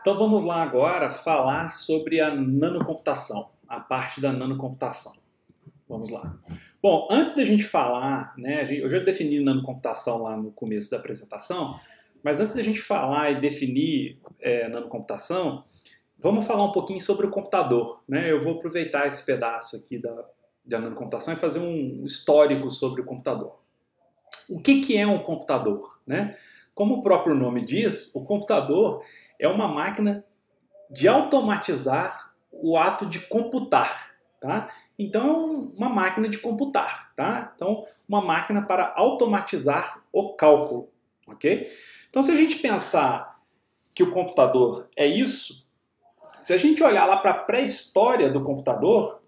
Então vamos lá agora falar sobre a nanocomputação, a parte da nanocomputação. Vamos lá. Bom, antes da gente falar, né, eu já defini nanocomputação lá no começo da apresentação, mas antes da gente falar e definir nanocomputação, vamos falar um pouquinho sobre o computador, né? Eu vou aproveitar esse pedaço aqui da nanocomputação e fazer um histórico sobre o computador. O que é um computador, né? Como o próprio nome diz, o computador é uma máquina de automatizar o ato de computar, tá? Então, uma máquina de computar, tá? Então, uma máquina para automatizar o cálculo, ok? Então, se a gente pensar que o computador é isso, se a gente olhar lá para a pré-história do computador,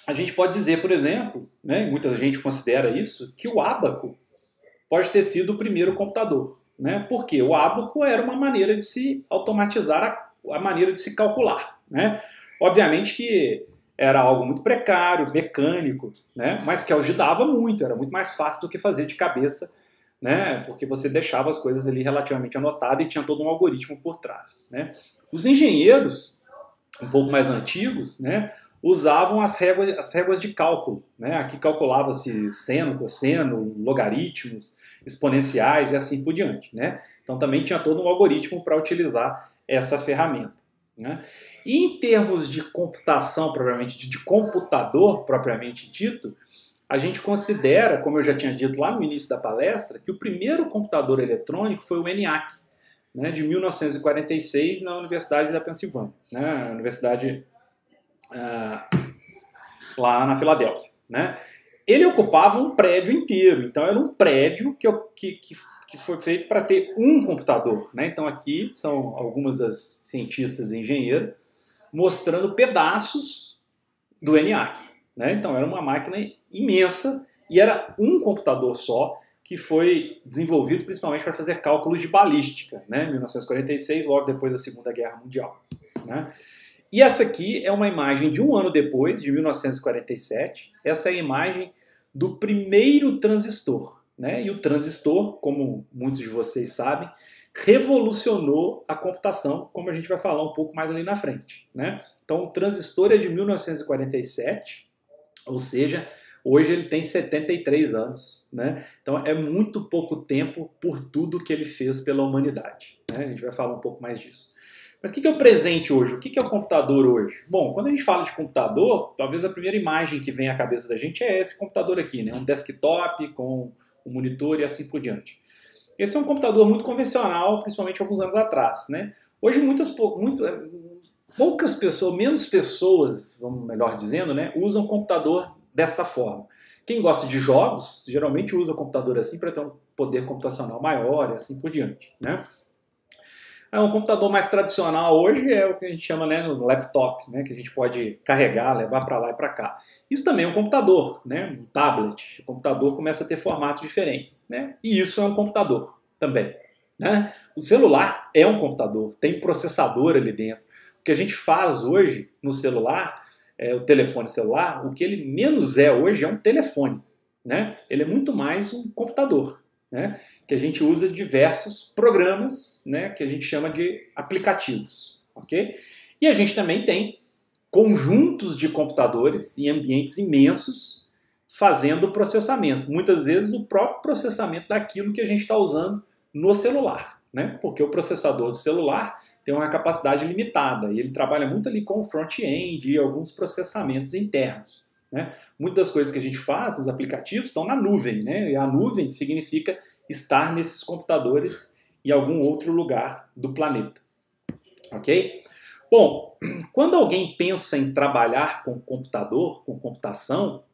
a gente pode dizer, por exemplo, né, muita gente considera isso, que o ábaco pode ter sido o primeiro computador, né? Porque o ábaco era uma maneira de se automatizar a maneira de se calcular, né? Obviamente que era algo muito precário, mecânico, né? Mas que ajudava muito, era muito mais fácil do que fazer de cabeça, né? Porque você deixava as coisas ali relativamente anotadas e tinha todo um algoritmo por trás, né? Os engenheiros, um pouco mais antigos, né, usavam as réguas de cálculo, né? Aqui calculava-se seno, cosseno, logaritmos, exponenciais e assim por diante, né? Então também tinha todo um algoritmo para utilizar essa ferramenta, né? E em termos de computação propriamente, de computador propriamente dito, a gente considera, como eu já tinha dito lá no início da palestra, que o primeiro computador eletrônico foi o ENIAC, né, de 1946 na Universidade da Pensilvânia, né, Universidade lá na Filadélfia, né? Ele ocupava um prédio inteiro, então era um prédio que foi feito para ter um computador, né? Então aqui são algumas das cientistas e engenheiros mostrando pedaços do ENIAC, né? Então era uma máquina imensa e era um computador só que foi desenvolvido principalmente para fazer cálculos de balística, né? Em 1946, logo depois da Segunda Guerra Mundial, né? E essa aqui é uma imagem de um ano depois, de 1947. Essa é a imagem do primeiro transistor, né? E o transistor, como muitos de vocês sabem, revolucionou a computação, como a gente vai falar um pouco mais ali na frente, né? Então o transistor é de 1947, ou seja, hoje ele tem 73 anos, né? Então é muito pouco tempo por tudo que ele fez pela humanidade, né? A gente vai falar um pouco mais disso. Mas o que é o presente hoje? O que é o computador hoje? Bom, quando a gente fala de computador, talvez a primeira imagem que vem à cabeça da gente é esse computador aqui, né? Um desktop com um monitor e assim por diante. Esse é um computador muito convencional, principalmente alguns anos atrás, né? Hoje poucas pessoas, menos pessoas, vamos melhor dizendo, né, usam computador desta forma. Quem gosta de jogos, geralmente usa o computador assim para ter um poder computacional maior e assim por diante, né? Um computador mais tradicional hoje é o que a gente chama, né, no laptop, né, que a gente pode carregar, levar para lá e para cá. Isso também é um computador, né, um tablet. O computador começa a ter formatos diferentes, né, e isso é um computador também, né? O celular é um computador, tem processador ali dentro. O que a gente faz hoje no celular, o telefone celular, o que ele menos é hoje é um telefone, né? Ele é muito mais um computador, né, que a gente usa diversos programas, né, que a gente chama de aplicativos, ok? E a gente também tem conjuntos de computadores em ambientes imensos fazendo o processamento. Muitas vezes o próprio processamento daquilo que a gente está usando no celular, né? Porque o processador do celular tem uma capacidade limitada e ele trabalha muito ali com o front-end e alguns processamentos internos, né? Muitas das coisas que a gente faz nos aplicativos estão na nuvem, né? E a nuvem significa estar nesses computadores em algum outro lugar do planeta, ok? Bom, quando alguém pensa em trabalhar com computador, com computação,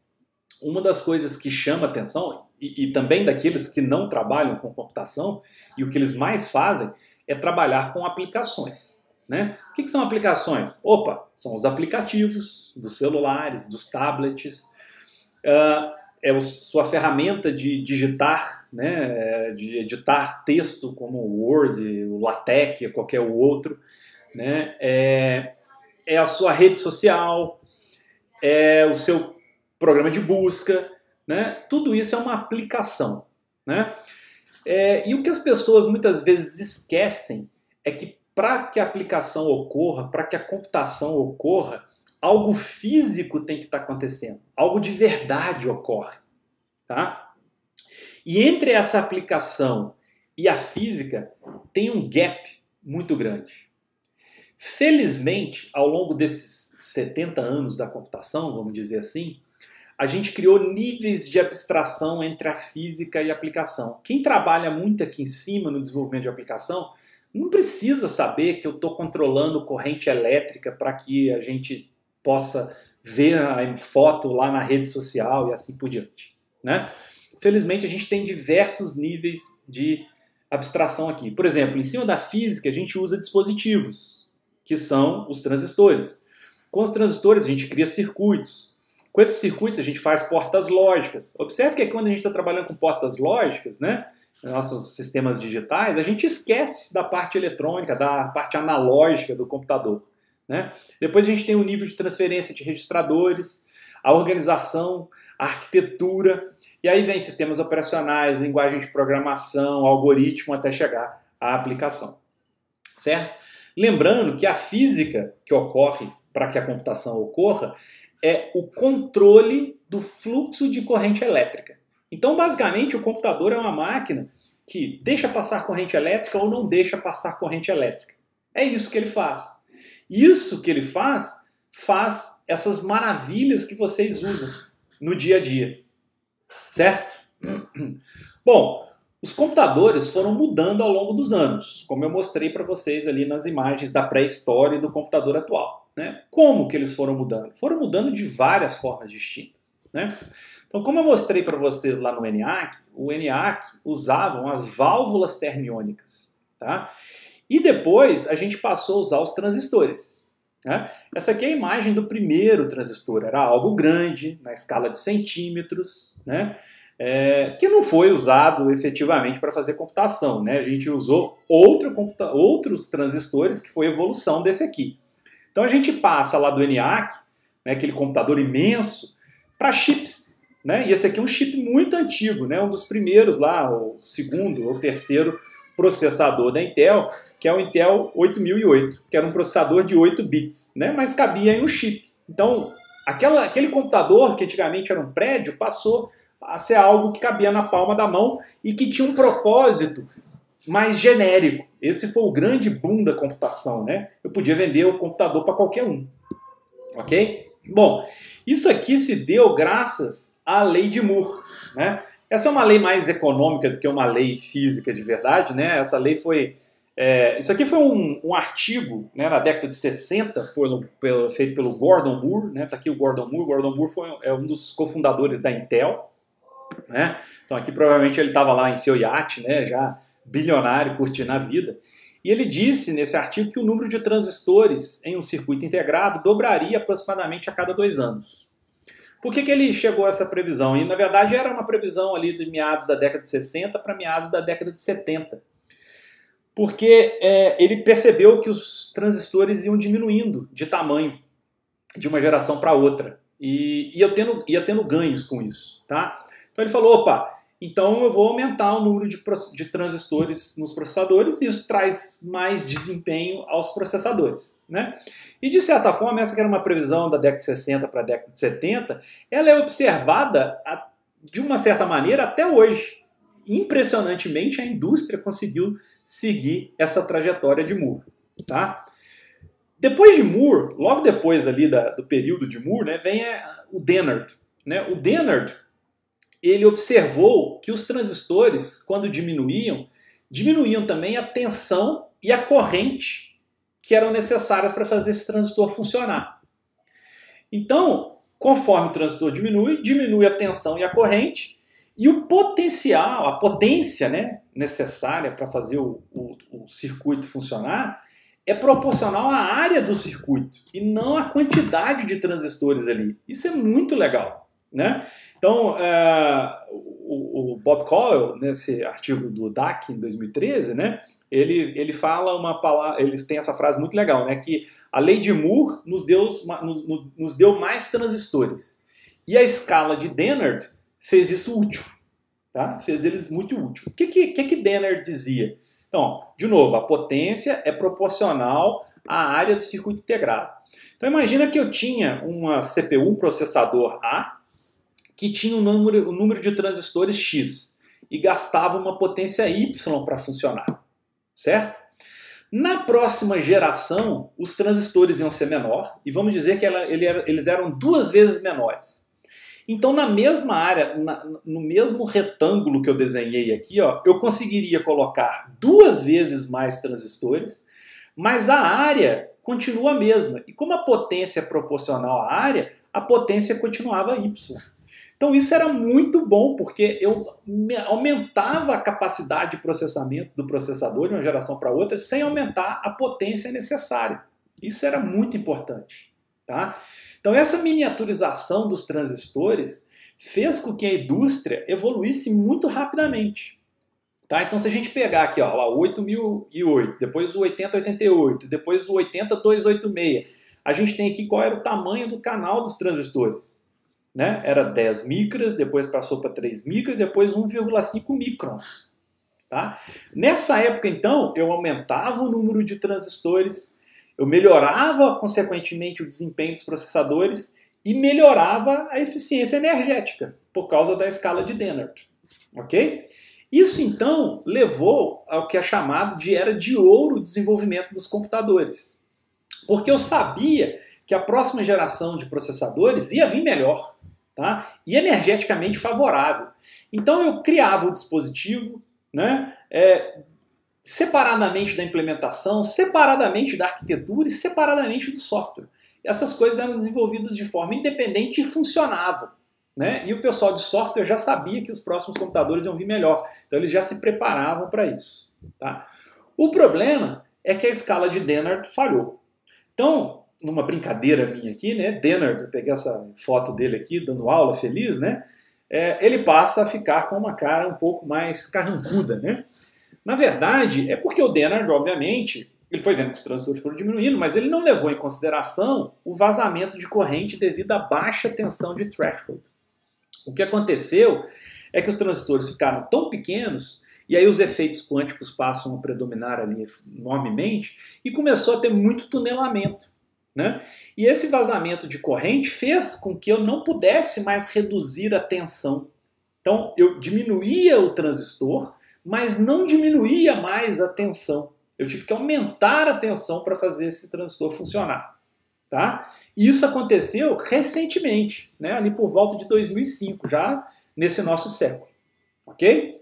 uma das coisas que chama atenção, e também daqueles que não trabalham com computação, e o que eles mais fazem é trabalhar com aplicações, né? O que são aplicações? Opa, são os aplicativos dos celulares, dos tablets, sua ferramenta de digitar, né? De editar texto como o Word, o LaTeX, qualquer outro, né? É a sua rede social, é o seu programa de busca, né? Tudo isso é uma aplicação, né? E o que as pessoas muitas vezes esquecem é que para que a aplicação ocorra, para que a computação ocorra, algo físico tem que estar acontecendo, algo de verdade ocorre, tá? E entre essa aplicação e a física tem um gap muito grande. Felizmente, ao longo desses 70 anos da computação, vamos dizer assim, a gente criou níveis de abstração entre a física e a aplicação. Quem trabalha muito aqui em cima no desenvolvimento de aplicação não precisa saber que eu estou controlando corrente elétrica para que a gente possa ver a foto lá na rede social e assim por diante, né? Felizmente, a gente tem diversos níveis de abstração aqui. Por exemplo, em cima da física, a gente usa dispositivos, que são os transistores. Com os transistores, a gente cria circuitos. Com esses circuitos, a gente faz portas lógicas. Observe que quando a gente está trabalhando com portas lógicas, né, nossos sistemas digitais, a gente esquece da parte eletrônica, da parte analógica do computador, né? Depois a gente tem o nível de transferência de registradores, a organização, a arquitetura, e aí vem sistemas operacionais, linguagem de programação, algoritmo, até chegar à aplicação, certo? Lembrando que a física que ocorre para que a computação ocorra é o controle do fluxo de corrente elétrica. Então, basicamente, o computador é uma máquina que deixa passar corrente elétrica ou não deixa passar corrente elétrica. É isso que ele faz. Isso que ele faz essas maravilhas que vocês usam no dia a dia. Certo? Bom, os computadores foram mudando ao longo dos anos, como eu mostrei para vocês ali nas imagens da pré-história e do computador atual, né? Como que eles foram mudando? Foram mudando de várias formas distintas, né? Então, como eu mostrei para vocês lá no ENIAC, o ENIAC usavam as válvulas termiônicas, tá? E depois a gente passou a usar os transistores, né? Essa aqui é a imagem do primeiro transistor, era algo grande, na escala de centímetros, né? Que não foi usado efetivamente para fazer computação, né? A gente usou outros transistores, que foi a evolução desse aqui. Então a gente passa lá do ENIAC, né, aquele computador imenso, para chips, né? E esse aqui é um chip muito antigo, né? Um dos primeiros lá, o segundo ou terceiro processador da Intel, que é o Intel 8008, que era um processador de 8 bits, né? Mas cabia em um chip. Então, aquele computador, que antigamente era um prédio, passou a ser algo que cabia na palma da mão e que tinha um propósito mais genérico. Esse foi o grande boom da computação, né? Eu podia vender o computador para qualquer um, ok? Bom, isso aqui se deu graças à lei de Moore, né? Essa é uma lei mais econômica do que uma lei física de verdade, né? Essa lei foi... isso aqui foi um artigo, né, na década de 60, feito pelo Gordon Moore, né? Tá aqui o Gordon Moore. Gordon Moore é um dos cofundadores da Intel, né? Então aqui provavelmente ele estava lá em seu iate, né, já bilionário, curtindo a vida. E ele disse nesse artigo que o número de transistores em um circuito integrado dobraria aproximadamente a cada 2 anos. Por que ele chegou a essa previsão? E na verdade era uma previsão ali de meados da década de 60 para meados da década de 70. Porque ele percebeu que os transistores iam diminuindo de tamanho de uma geração para outra. E ia tendo ganhos com isso, tá? Então ele falou, opa, então eu vou aumentar o número de transistores nos processadores e isso traz mais desempenho aos processadores, né? E de certa forma, essa que era uma previsão da década de 60 para a década de 70, ela é observada de uma certa maneira até hoje. Impressionantemente, a indústria conseguiu seguir essa trajetória de Moore, tá? Depois de Moore, logo depois ali do período de Moore, né, vem o Dennard, né? O Dennard, ele observou que os transistores, quando diminuíam também a tensão e a corrente que eram necessárias para fazer esse transistor funcionar. Então, conforme o transistor diminui a tensão e a corrente, e o potencial, a potência, né, necessária para fazer o circuito funcionar é proporcional à área do circuito e não à quantidade de transistores ali. Isso é muito legal, né? Então, o Bob Cowell, nesse artigo do DAC em 2013, né, ele fala uma palavra, ele tem essa frase muito legal, né, que a lei de Moore nos deu mais transistores. E a escala de Dennard fez isso útil, tá? Fez eles muito útil. O que Dennard dizia? Então, ó, de novo, a potência é proporcional à área do circuito integrado. Então imagina que eu tinha uma CPU, um processador A, que tinha um número de transistores X e gastava uma potência Y para funcionar, certo? Na próxima geração, os transistores iam ser menor e vamos dizer que eles eram 2 vezes menores. Então, na mesma área, no mesmo retângulo que eu desenhei aqui, ó, eu conseguiria colocar 2 vezes mais transistores, mas a área continua a mesma. E como a potência é proporcional à área, a potência continuava Y. Então isso era muito bom, porque eu aumentava a capacidade de processamento do processador de uma geração para outra sem aumentar a potência necessária. Isso era muito importante. Tá? Então essa miniaturização dos transistores fez com que a indústria evoluísse muito rapidamente. Tá? Então se a gente pegar aqui ó, o 8008, depois o 8088, depois o 80286, a gente tem aqui qual era o tamanho do canal dos transistores. Né? Era 10 micras, depois passou para 3 micras, depois 1,5 microns. Tá? Nessa época, então, eu aumentava o número de transistores, eu melhorava, consequentemente, o desempenho dos processadores e melhorava a eficiência energética, por causa da escala de Dennard. Ok? Isso, então, levou ao que é chamado de era de ouro do desenvolvimento dos computadores. Porque eu sabia que a próxima geração de processadores ia vir melhor. Tá? E energeticamente favorável. Então eu criava o dispositivo, né, separadamente da implementação, separadamente da arquitetura e separadamente do software. Essas coisas eram desenvolvidas de forma independente e funcionavam. Né? E o pessoal de software já sabia que os próximos computadores iam vir melhor. Então eles já se preparavam para isso. Tá? O problema é que a escala de Dennard falhou. Então, numa brincadeira minha aqui, né, Dennard, eu peguei essa foto dele aqui, dando aula, feliz, né, ele passa a ficar com uma cara um pouco mais carrancuda, né. Na verdade, é porque o Dennard, obviamente, ele foi vendo que os transistores foram diminuindo, mas ele não levou em consideração o vazamento de corrente devido à baixa tensão de threshold. O que aconteceu é que os transistores ficaram tão pequenos, e aí os efeitos quânticos passam a predominar ali enormemente, e começou a ter muito tunelamento. Né? E esse vazamento de corrente fez com que eu não pudesse mais reduzir a tensão. Então eu diminuía o transistor, mas não diminuía mais a tensão. Eu tive que aumentar a tensão para fazer esse transistor funcionar. Tá? E isso aconteceu recentemente, né? Ali por volta de 2005, já nesse nosso século. Ok?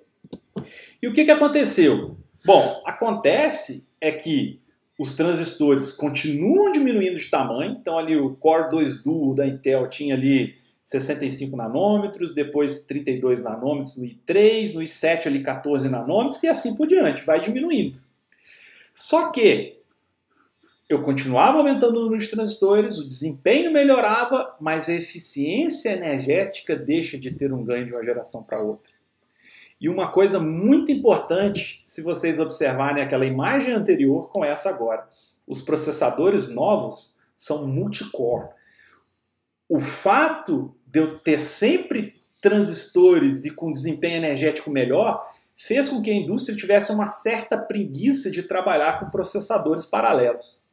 E o que aconteceu? Bom, acontece é que os transistores continuam diminuindo de tamanho, então ali o Core 2 Duo da Intel tinha ali 65 nanômetros, depois 32 nanômetros no i3, no i7 ali 14 nanômetros e assim por diante, vai diminuindo. Só que eu continuava aumentando o número de transistores, o desempenho melhorava, mas a eficiência energética deixa de ter um ganho de uma geração para outra. E uma coisa muito importante, se vocês observarem aquela imagem anterior com essa agora, os processadores novos são multicore. O fato de eu ter sempre transistores e com desempenho energético melhor fez com que a indústria tivesse uma certa preguiça de trabalhar com processadores paralelos.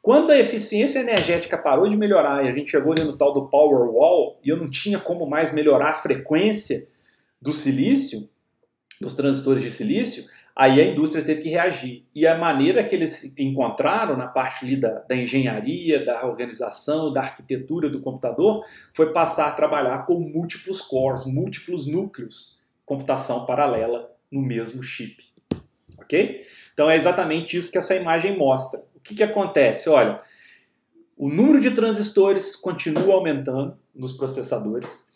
Quando a eficiência energética parou de melhorar e a gente chegou ali no tal do Powerwall e eu não tinha como mais melhorar a frequência do silício, dos transistores de silício, aí a indústria teve que reagir. E a maneira que eles encontraram na parte ali da engenharia, da organização, da arquitetura do computador, foi passar a trabalhar com múltiplos cores, múltiplos núcleos, computação paralela no mesmo chip. Ok? Então é exatamente isso que essa imagem mostra. O que acontece? Olha, o número de transistores continua aumentando nos processadores,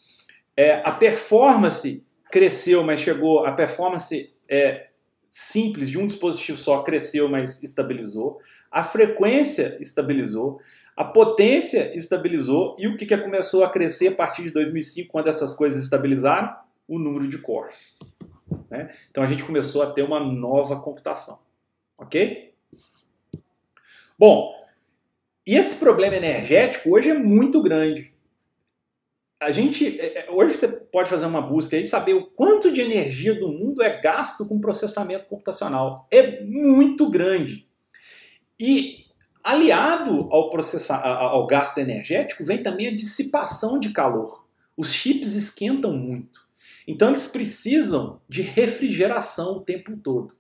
a performance cresceu, mas chegou, a performance simples de um dispositivo só cresceu, mas estabilizou, a frequência estabilizou, a potência estabilizou, e o que começou a crescer a partir de 2005, quando essas coisas estabilizaram? O número de cores. Né? Então a gente começou a ter uma nova computação. Ok? Bom, e esse problema energético hoje é muito grande. hoje você pode fazer uma busca e saber o quanto de energia do mundo é gasto com processamento computacional. É muito grande. E aliado ao gasto energético vem também a dissipação de calor. Os chips esquentam muito. Então eles precisam de refrigeração o tempo todo.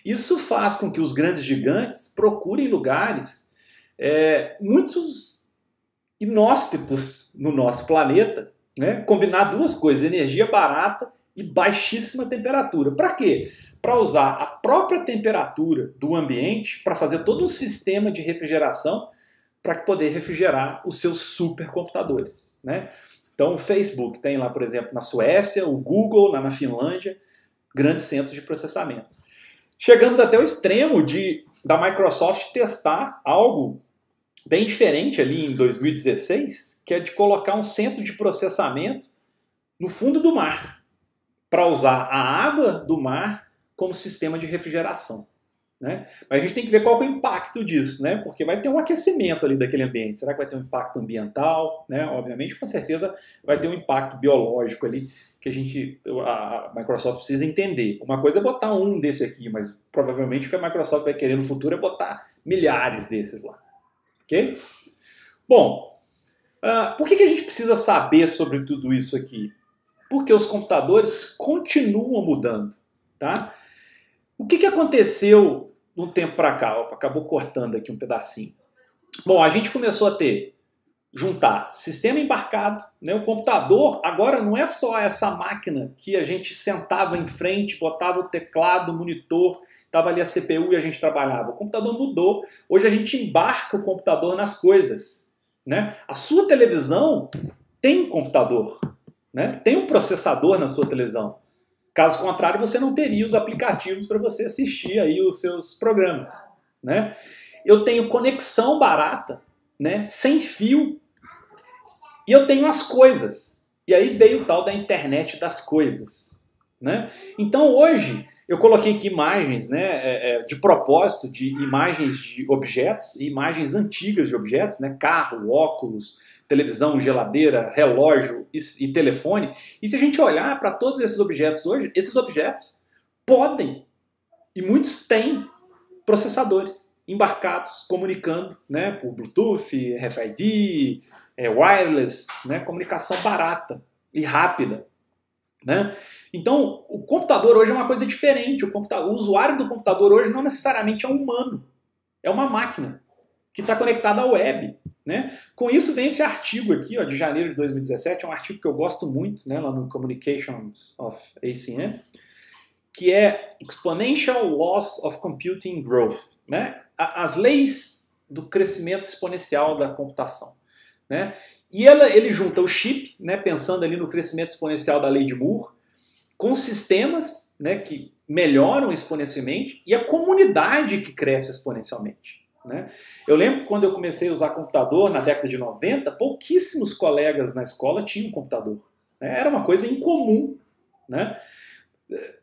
Isso faz com que os grandes gigantes procurem lugares muitos inóspitos no nosso planeta, né? Combinar duas coisas, energia barata e baixíssima temperatura. Para quê? Para usar a própria temperatura do ambiente para fazer todo um sistema de refrigeração para poder refrigerar os seus supercomputadores, né? Então o Facebook tem lá, por exemplo, na Suécia, o Google lá na Finlândia, grandes centros de processamento. Chegamos até o extremo da Microsoft testar algo bem diferente ali em 2016, que é de colocar um centro de processamento no fundo do mar, para usar a água do mar como sistema de refrigeração, né? Mas a gente tem que ver qual é o impacto disso, né? Porque vai ter um aquecimento ali daquele ambiente. Será que vai ter um impacto ambiental, né? Obviamente, com certeza vai ter um impacto biológico ali que a Microsoft precisa entender. Uma coisa é botar um desse aqui, mas provavelmente o que a Microsoft vai querer no futuro é botar milhares desses lá. Ok? Bom, por que a gente precisa saber sobre tudo isso aqui? Porque os computadores continuam mudando, tá? O que aconteceu de um tempo para cá? Opa, acabou cortando aqui um pedacinho. Bom, a gente começou a juntar sistema embarcado, né? O computador agora não é só essa máquina que a gente sentava em frente, botava o teclado, o monitor, estava ali a CPU e a gente trabalhava. O computador mudou. Hoje a gente embarca o computador nas coisas, né? A sua televisão tem um computador, né? Tem um processador na sua televisão. Caso contrário, você não teria os aplicativos para você assistir aí os seus programas, né? Eu tenho conexão barata, né? Sem fio. E eu tenho as coisas. E aí veio o tal da internet das coisas, né? Então hoje eu coloquei aqui imagens, né, de propósito, de imagens de objetos, imagens antigas de objetos, né? Carro, óculos, televisão, geladeira, relógio e telefone. E se a gente olhar para todos esses objetos hoje, esses objetos podem, e muitos têm, processadores embarcados, comunicando, né, por Bluetooth, RFID, wireless, né, comunicação barata e rápida, né? Então, o computador hoje é uma coisa diferente. O usuário do computador hoje não necessariamente é um humano, é uma máquina que está conectada à web, né? Com isso vem esse artigo aqui, ó, de janeiro de 2017, é um artigo que eu gosto muito, né, lá no Communications of ACM, que é Exponential Loss of Computing Growth, né? As leis do crescimento exponencial da computação, né? E ele junta o chip, né, pensando ali no crescimento exponencial da lei de Moore, com sistemas, né, que melhoram exponencialmente e a comunidade que cresce exponencialmente, né? Eu lembro que quando eu comecei a usar computador na década de 90, pouquíssimos colegas na escola tinham computador, né? Era uma coisa incomum, né?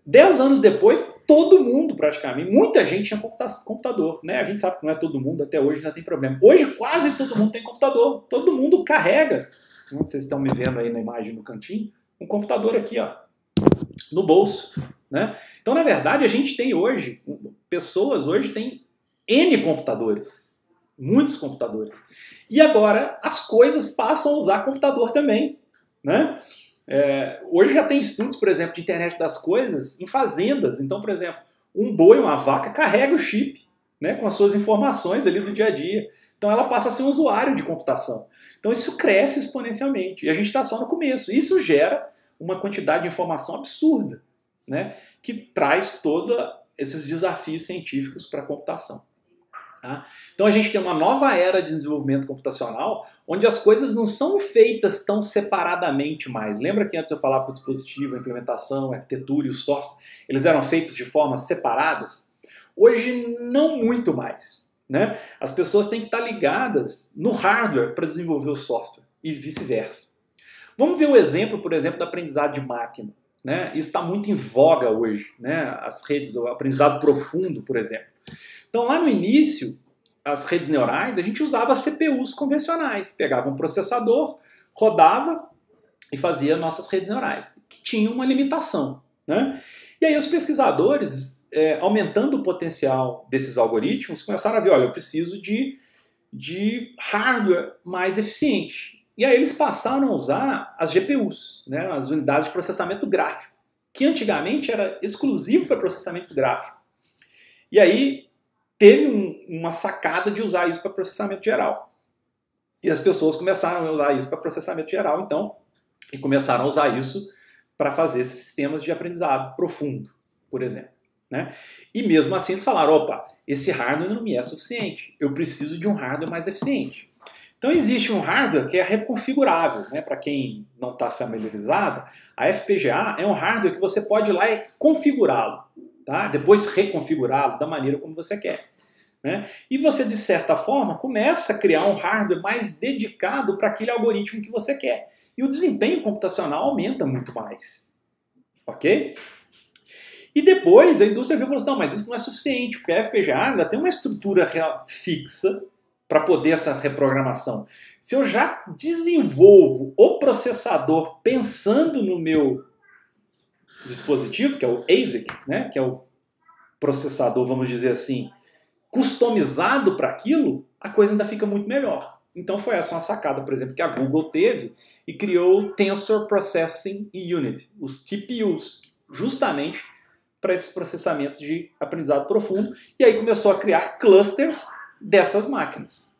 10 anos depois, todo mundo praticamente, muita gente tinha computador, né? A gente sabe que não é todo mundo, até hoje ainda tem problema. Hoje quase todo mundo tem computador, todo mundo carrega, vocês estão me vendo aí na imagem no cantinho, um computador aqui, ó, no bolso, né? Então, na verdade, a gente tem hoje, pessoas hoje têm N computadores, muitos computadores. E agora as coisas passam a usar computador também, né? Hoje já tem estudos, por exemplo, de internet das coisas em fazendas. Então, por exemplo, um boi, uma vaca, carrega o chip, né, com as suas informações ali do dia a dia. Então ela passa a ser um usuário de computação. Então isso cresce exponencialmente. E a gente está só no começo. Isso gera uma quantidade de informação absurda, né, que traz todos esses desafios científicos para a computação. Tá? Então a gente tem uma nova era de desenvolvimento computacional onde as coisas não são feitas tão separadamente mais. Lembra que antes eu falava que o dispositivo, a implementação, a arquitetura e o software, eles eram feitos de formas separadas? Hoje não muito mais, né? As pessoas têm que estar ligadas no hardware para desenvolver o software e vice-versa. Vamos ver o exemplo, por exemplo, da aprendizado de máquina, né? Isso está muito em voga hoje, né? As redes, o aprendizado profundo, por exemplo. Então, lá no início, as redes neurais, a gente usava CPUs convencionais. Pegava um processador, rodava, e fazia nossas redes neurais, que tinham uma limitação, né? E aí os pesquisadores, aumentando o potencial desses algoritmos, começaram a ver, olha, eu preciso de hardware mais eficiente. E aí eles passaram a usar as GPUs, né, as unidades de processamento gráfico, que antigamente era exclusivo para processamento gráfico. E aí teve uma sacada de usar isso para processamento geral. E as pessoas começaram a usar isso para processamento geral, então, e começaram a usar isso para fazer esses sistemas de aprendizado profundo, por exemplo, né? E mesmo assim eles falaram, opa, esse hardware não me é suficiente, eu preciso de um hardware mais eficiente. Então existe um hardware que é reconfigurável, né? Para quem não está familiarizado, a FPGA é um hardware que você pode ir lá e configurá-lo, tá? Depois reconfigurá-lo da maneira como você quer, né? E você, de certa forma, começa a criar um hardware mais dedicado para aquele algoritmo que você quer. E o desempenho computacional aumenta muito mais. Ok? E depois a indústria viu e falou assim, não, mas isso não é suficiente, porque a FPGA ainda tem uma estrutura fixa para poder essa reprogramação. Se eu já desenvolvo o processador pensando no meu dispositivo, que é o ASIC, né, que é o processador, vamos dizer assim, customizado para aquilo, a coisa ainda fica muito melhor. Então foi essa uma sacada, por exemplo, que a Google teve e criou o Tensor Processing Unit, os TPUs, justamente para esses processamentos de aprendizado profundo, e aí começou a criar clusters dessas máquinas.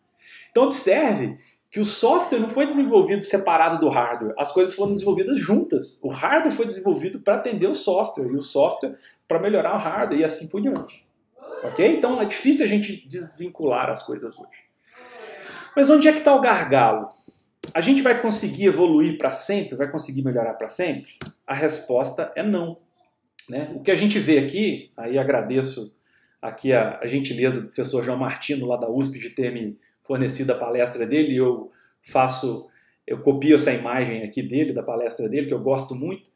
Então observe que o software não foi desenvolvido separado do hardware, as coisas foram desenvolvidas juntas. O hardware foi desenvolvido para atender o software, e o software para melhorar o hardware, e assim por diante. Ok? Então é difícil a gente desvincular as coisas hoje. Mas onde é que está o gargalo? A gente vai conseguir evoluir para sempre? Vai conseguir melhorar para sempre? A resposta é não, né? O que a gente vê aqui, aí agradeço aqui a gentileza do professor João Martino, lá da USP, de ter me fornecido a palestra dele, e eu copio essa imagem aqui dele, da palestra dele, que eu gosto muito,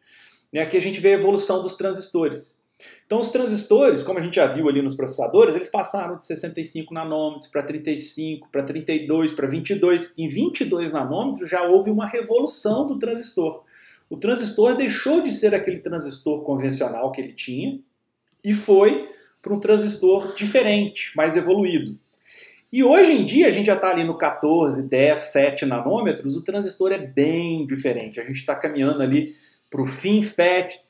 né? Aqui a gente vê a evolução dos transistores. Então os transistores, como a gente já viu ali nos processadores, eles passaram de 65 nanômetros para 35, para 32, para 22. Em 22 nanômetros já houve uma revolução do transistor. O transistor deixou de ser aquele transistor convencional que ele tinha e foi para um transistor diferente, mais evoluído. E hoje em dia a gente já está ali no 14, 10, 7 nanômetros, o transistor é bem diferente. A gente está caminhando ali para o FinFET,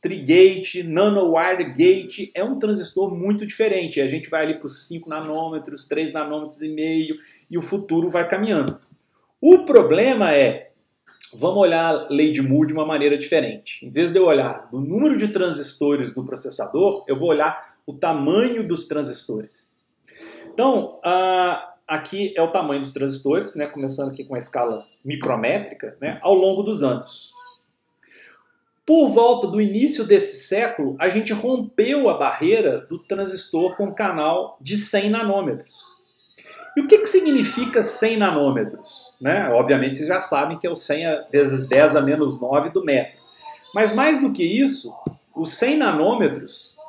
Tri-Gate, Nanowire Gate, é um transistor muito diferente. A gente vai ali para os 5 nanômetros, 3 nanômetros e meio, e o futuro vai caminhando. O problema é, vamos olhar a lei de Moore de uma maneira diferente. Em vez de eu olhar o número de transistores no processador, eu vou olhar o tamanho dos transistores. Então, aqui é o tamanho dos transistores, né, começando aqui com a escala micrométrica, né, ao longo dos anos. Por volta do início desse século, a gente rompeu a barreira do transistor com canal de 100 nanômetros. E o que significa 100 nanômetros? Né? Obviamente vocês já sabem que é o 100 vezes 10 a menos 9 do metro. Mas mais do que isso, os 100 nanômetros,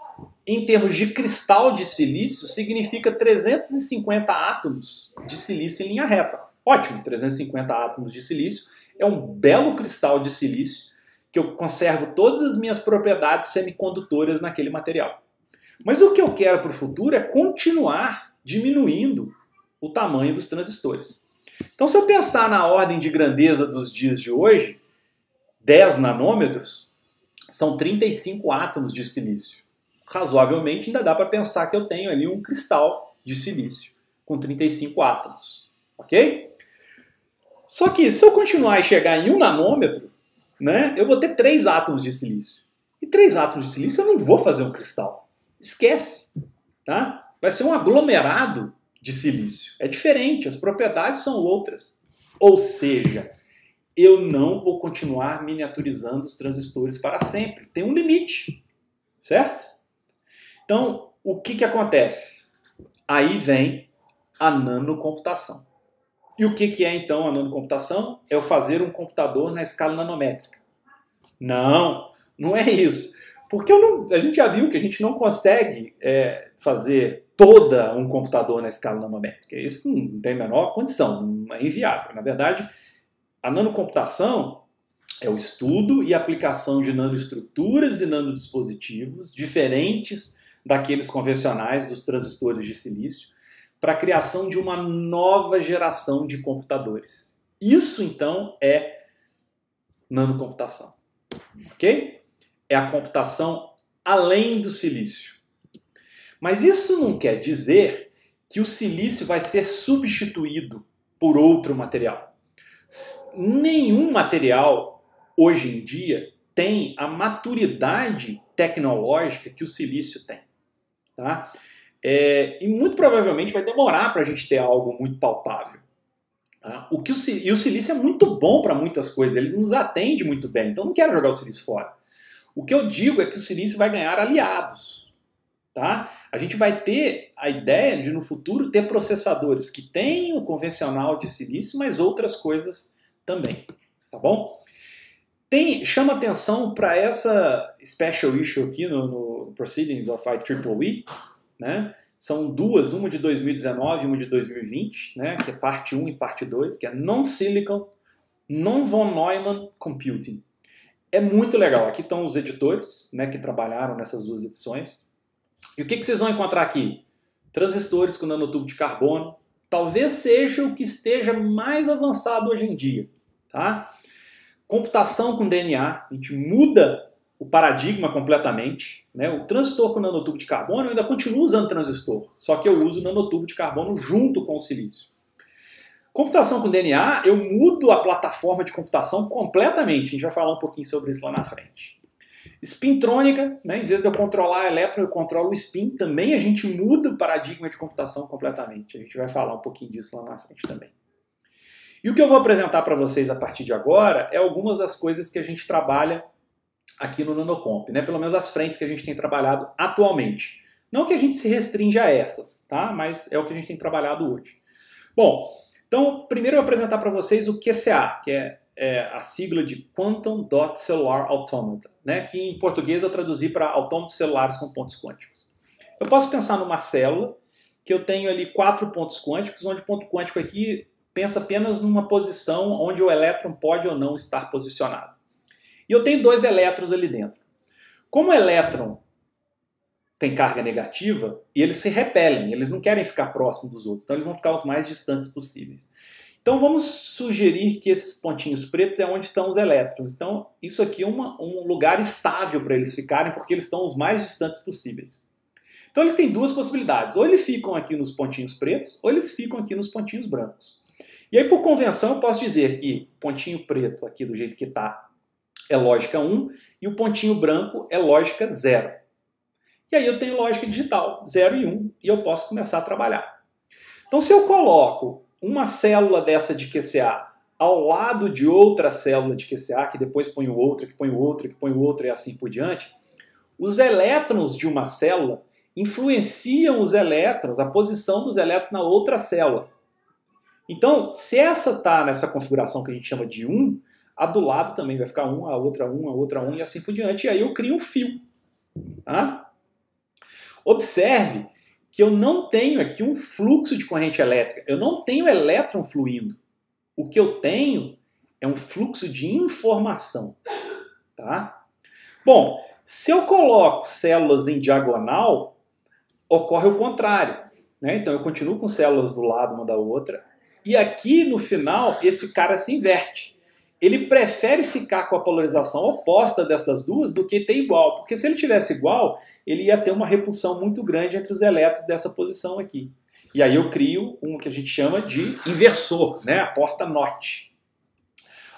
em termos de cristal de silício, significa 350 átomos de silício em linha reta. Ótimo, 350 átomos de silício é um belo cristal de silício que eu conservo todas as minhas propriedades semicondutoras naquele material. Mas o que eu quero para o futuro é continuar diminuindo o tamanho dos transistores. Então, se eu pensar na ordem de grandeza dos dias de hoje, 10 nanômetros são 35 átomos de silício. Razoavelmente, ainda dá para pensar que eu tenho ali um cristal de silício com 35 átomos. Ok? Só que, se eu continuar e chegar em 1 nanômetro, né, eu vou ter 3 átomos de silício. E 3 átomos de silício eu não vou fazer um cristal. Esquece. Tá? Vai ser um aglomerado de silício. É diferente, as propriedades são outras. Ou seja, eu não vou continuar miniaturizando os transistores para sempre. Tem um limite. Certo? Então, o que acontece? Aí vem a nanocomputação. E o que é então a nanocomputação? É eu fazer um computador na escala nanométrica. Não, não é isso. Porque a gente já viu que a gente não consegue fazer toda um computador na escala nanométrica. Isso não tem a menor condição, não é inviável. Na verdade, a nanocomputação É o estudo e aplicação de nanoestruturas e nanodispositivos diferentes daqueles convencionais dos transistores de silício para a criação de uma nova geração de computadores. Isso, então, é nanocomputação. Ok? É a computação além do silício. Mas isso não quer dizer que o silício vai ser substituído por outro material. Nenhum material, hoje em dia, tem a maturidade tecnológica que o silício tem. Tá? E muito provavelmente vai demorar para a gente ter algo muito palpável. Tá? E o silício é muito bom para muitas coisas, ele nos atende muito bem, então não quero jogar o silício fora. O que eu digo é que o silício vai ganhar aliados. Tá? A gente vai ter a ideia de, no futuro, ter processadores que têm o convencional de silício, mas outras coisas também. Tá bom? Chama atenção para essa special issue aqui no Proceedings of IEEE, né? São duas, uma de 2019 e uma de 2020, né? Que é parte 1 e parte 2, que é Non-Silicon, Non-von Neumann Computing. É muito legal. Aqui estão os editores, né, que trabalharam nessas duas edições. E o que vocês vão encontrar aqui? Transistores com nanotubo de carbono. Talvez seja o que esteja mais avançado hoje em dia. Tá? Computação com DNA. A gente muda o paradigma completamente. Né? O transistor com nanotubo de carbono, eu ainda continuo usando transistor. Só que eu uso nanotubo de carbono junto com o silício. Computação com DNA, eu mudo a plataforma de computação completamente. A gente vai falar um pouquinho sobre isso lá na frente. Spintrônica, né? Em vez de eu controlar a elétron, eu controlo o spin. Também a gente muda o paradigma de computação completamente. A gente vai falar um pouquinho disso lá na frente também. E o que eu vou apresentar para vocês a partir de agora é algumas das coisas que a gente trabalha aqui no Nanocomp, né? Pelo menos as frentes que a gente tem trabalhado atualmente. Não que a gente se restrinja a essas, tá? Mas é o que a gente tem trabalhado hoje. Bom, então primeiro eu vou apresentar para vocês o QCA, que é a sigla de Quantum Dot Cellular Automata, né? Que em português eu traduzi para autômatos celulares com pontos quânticos. Eu posso pensar numa célula que eu tenho ali 4 pontos quânticos, onde o ponto quântico aqui pensa apenas numa posição onde o elétron pode ou não estar posicionado. E eu tenho 2 elétrons ali dentro. Como o elétron tem carga negativa, e eles se repelem, eles não querem ficar próximos dos outros, então eles vão ficar os mais distantes possíveis. Então vamos sugerir que esses pontinhos pretos é onde estão os elétrons. Então isso aqui é um lugar estável para eles ficarem, porque eles estão os mais distantes possíveis. Então eles têm 2 possibilidades, ou eles ficam aqui nos pontinhos pretos, ou eles ficam aqui nos pontinhos brancos. E aí por convenção eu posso dizer que pontinho preto aqui do jeito que está é lógica 1, e o pontinho branco é lógica 0. E aí eu tenho lógica digital, 0 e 1, e eu posso começar a trabalhar. Então se eu coloco uma célula dessa de QCA ao lado de outra célula de QCA, que depois põe outra, que põe outra, que põe outra e assim por diante, os elétrons de uma célula influenciam os elétrons, a posição dos elétrons na outra célula. Então, se essa está nessa configuração que a gente chama de 1, a do lado também vai ficar 1, a outra 1, a outra 1 e assim por diante, e aí eu crio um fio. Tá? Observe que eu não tenho aqui um fluxo de corrente elétrica, eu não tenho elétron fluindo. O que eu tenho é um fluxo de informação. Tá? Bom, se eu coloco células em diagonal, ocorre o contrário. Né? Então eu continuo com células do lado uma da outra, e aqui no final esse cara se inverte. Ele prefere ficar com a polarização oposta dessas duas do que ter igual, porque se ele tivesse igual, ele ia ter uma repulsão muito grande entre os elétrons dessa posição aqui. E aí eu crio um que a gente chama de inversor, né? A porta NOT.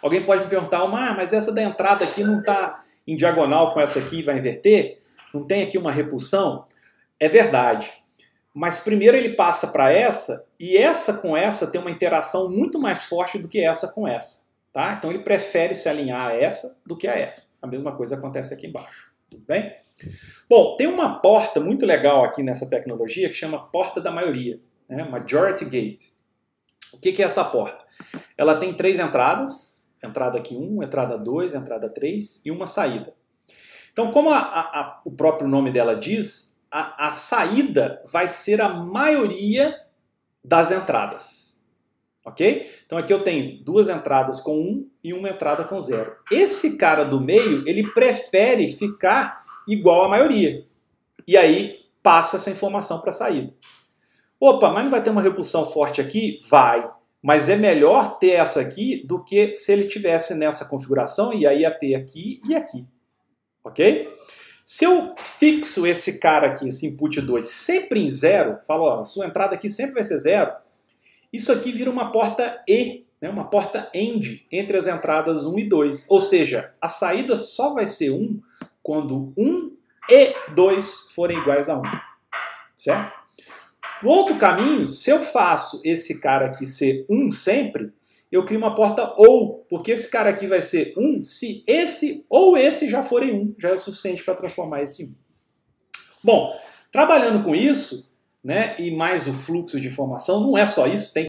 Alguém pode me perguntar, mas essa da entrada aqui não está em diagonal com essa aqui e vai inverter? Não tem aqui uma repulsão? É verdade. Mas primeiro ele passa para essa, e essa com essa tem uma interação muito mais forte do que essa com essa. Tá? Então ele prefere se alinhar a essa do que a essa. A mesma coisa acontece aqui embaixo. Tudo bem? Bom, tem uma porta muito legal aqui nessa tecnologia que chama porta da maioria, né? Majority Gate. O que é essa porta? Ela tem 3 entradas, entrada aqui 1, entrada 2, entrada 3 e uma saída. Então, como o próprio nome dela diz, a saída vai ser a maioria das entradas. ok? Então aqui eu tenho duas entradas com 1 e uma entrada com 0. Esse cara do meio, ele prefere ficar igual à maioria. E aí passa essa informação para a saída. Opa, mas não vai ter uma repulsão forte aqui? Vai. Mas é melhor ter essa aqui do que se ele tivesse nessa configuração e aí ia ter aqui e aqui. Ok? Se eu fixo esse cara aqui, esse input 2, sempre em 0, falo, ó, sua entrada aqui sempre vai ser 0, isso aqui vira uma porta E, né, uma porta AND entre as entradas 1 e 2. Ou seja, a saída só vai ser 1 quando 1 e 2 forem iguais a 1. Certo? No outro caminho, se eu faço esse cara aqui ser 1 sempre, eu crio uma porta OU, porque esse cara aqui vai ser 1 se esse ou esse já forem 1, já é o suficiente para transformar esse em 1. Bom, trabalhando com isso, né, e mais o fluxo de informação, não é só isso, tem